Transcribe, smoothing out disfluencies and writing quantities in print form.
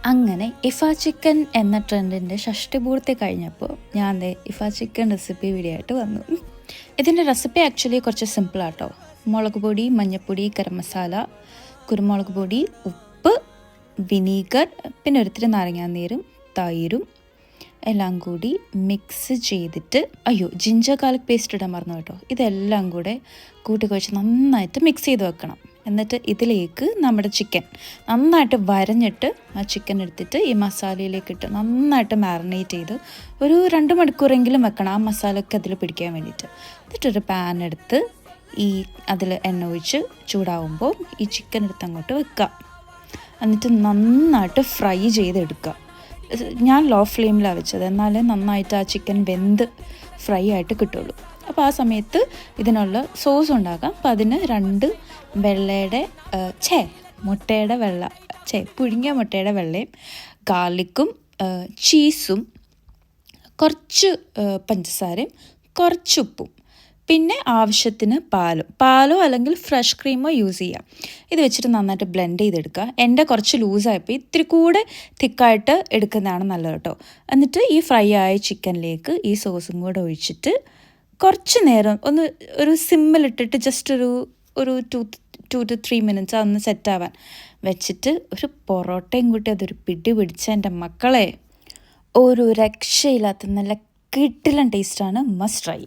അങ്ങനെ ഇഫ ചിക്കൻ എന്ന ട്രെൻഡിൻ്റെ ഷഷ്ടിപൂർത്തി കഴിഞ്ഞപ്പോൾ ഞാൻ ഇഫ ചിക്കൻ റെസിപ്പി വീഡിയോ ആയിട്ട് വന്നു. ഇതിൻ്റെ റെസിപ്പി ആക്ച്വലി കുറച്ച് സിമ്പിളാട്ടോ. മുളക് പൊടി, മഞ്ഞൾപ്പൊടി, ഗരം മസാല, കുരുമുളക് പൊടി, ഉപ്പ്, വിനീഗർ, പിന്നെ ഒരിത്തിരി നാരങ്ങാനീരും തൈരും എല്ലാം കൂടി മിക്സ് ചെയ്തിട്ട്, ജിഞ്ചർ ഗാർലിക് പേസ്റ്റ് ഇടാൻ മറന്നു കേട്ടോ. ഇതെല്ലാം കൂടെ കൂട്ടി കുഴച്ച് നന്നായിട്ട് മിക്സ് ചെയ്ത് വെക്കണം. എന്നിട്ട് ഇതിലേക്ക് നമ്മുടെ ചിക്കൻ നന്നായിട്ട് വരഞ്ഞിട്ട് ആ ചിക്കൻ എടുത്തിട്ട് ഈ മസാലയിലേക്ക് ഇട്ട് നന്നായിട്ട് മാറിനേറ്റ് ചെയ്ത് ഒരു 2 മണിക്കൂറെങ്കിലും വെക്കണം, ആ മസാലയൊക്കെ അതിൽ പിടിക്കാൻ വേണ്ടിയിട്ട്. എന്നിട്ടൊരു പാൻ എടുത്ത് അതിൽ എണ്ണ ഒഴിച്ച് ചൂടാവുമ്പോൾ ഈ ചിക്കൻ എടുത്ത് അങ്ങോട്ട് വെക്കുക. എന്നിട്ട് നന്നായിട്ട് ഫ്രൈ ചെയ്തെടുക്കുക. ഞാൻ ലോ ഫ്ലെയിമിലാണ് വെച്ചത്, എന്നാലേ നന്നായിട്ട് ആ ചിക്കൻ വെന്ത് ഫ്രൈ ആയിട്ട് കിട്ടുള്ളൂ. അപ്പോൾ ആ സമയത്ത് ഇതിനുള്ള സോസ് ഉണ്ടാക്കാം. അപ്പോൾ അതിന് 2 പുഴുങ്ങിയ മുട്ടയുടെ വെള്ളയും ഗാർലിക്കും ചീസും കുറച്ച് പഞ്ചസാരയും കുറച്ച് ഉപ്പും പിന്നെ ആവശ്യത്തിന് പാലോ അല്ലെങ്കിൽ ഫ്രഷ് ക്രീമോ യൂസ് ചെയ്യാം. ഇത് വെച്ചിട്ട് നന്നായിട്ട് ബ്ലെൻഡ് ചെയ്തെടുക്കുക. എൻ്റെ കുറച്ച് ലൂസായപ്പോൾ ഇത്തിരി കൂടെ തിക്കായിട്ട് എടുക്കുന്നതാണ് നല്ലത് കേട്ടോ. എന്നിട്ട് ഈ ഫ്രൈ ആയ ചിക്കനിലേക്ക് ഈ സോസും കൂടെ ഒഴിച്ചിട്ട് കുറച്ച് നേരം ഒരു സിമ്മിലിട്ടിട്ട് ജസ്റ്റ് ഒരു 2 to 3 മിനിറ്റ്സ് അതൊന്ന് സെറ്റാവാൻ വെച്ചിട്ട് ഒരു പൊറോട്ടയും കൂട്ടി അതൊരു പിടി പിടിച്ച എൻ്റെ മക്കളെ ഒരു രക്ഷയില്ലാത്ത നല്ല കിടിലൻ ടേസ്റ്റാണ്. Must try.